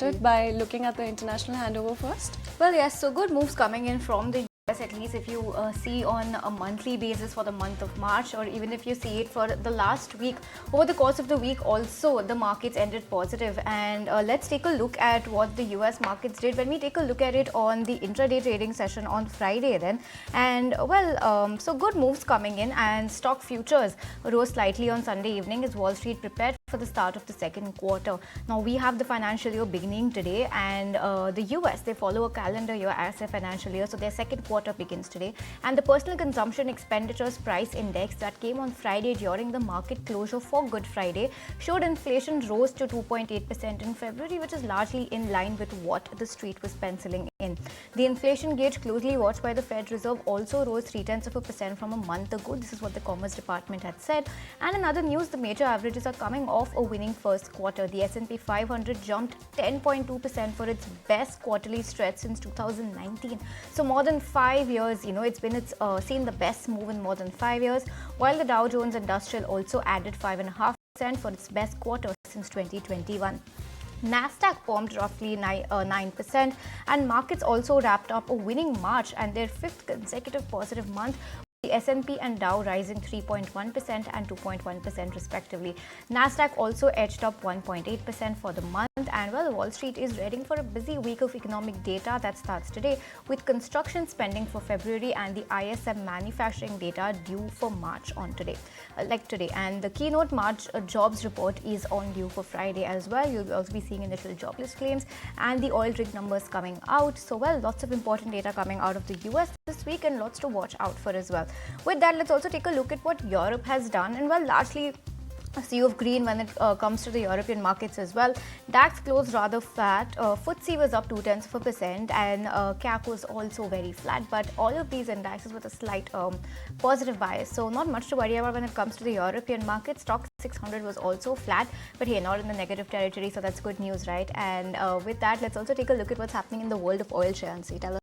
By looking at the international handover first. Well, yes, so good moves coming in from the US, at least if you see on a monthly basis for the month of March, or even if you see it for the last week. Over the course of the week also, the markets ended positive. And let's take a look at what the US markets did when we take a look at it on the intraday trading session on Friday then. And well, so good moves coming in, and stock futures rose slightly on Sunday evening as Wall Street prepared for the start of the second quarter. Now we have the financial year beginning today, and the US, they follow a calendar year as a financial year, so their second quarter begins today. And the personal consumption expenditures price index that came on Friday during the market closure for Good Friday showed inflation rose to 2.8% in February, which is largely in line with what the street was penciling in. The inflation gauge, closely watched by the Fed Reserve, also rose 0.3% from a month ago. This is what the Commerce Department had said. And in other news, the major averages are coming off a winning first quarter. The S&P 500 jumped 10.2% for its best quarterly stretch since 2019. So more than 5 years, it's seen the best move in more than 5 years, while the Dow Jones Industrial also added 5.5% for its best quarter since 2021. Nasdaq pumped roughly 9%, and markets also wrapped up a winning March and their fifth consecutive positive month. The S&P and Dow rising 3.1% and 2.1% respectively. Nasdaq also edged up 1.8% for the month, and well, Wall Street is readying for a busy week of economic data that starts today, with construction spending for February and the ISM manufacturing data due for March on today, and the keynote March jobs report is on due for Friday as well. You'll also be seeing initial jobless claims and the oil rig numbers coming out. So well, lots of important data coming out of the US this week, and lots to watch out for as well. With that, let's also take a look at what Europe has done, and well, largely a sea of green when it comes to the European markets as well. DAX closed rather flat, FTSE was up 0.2%, and CAC was also very flat, but all of these indexes with a slight positive bias. So not much to worry about when it comes to the European market. Stock 600 was also flat, but hey, not in the negative territory, so that's good news, right? And with that, let's also take a look at what's happening in the world of oil shale.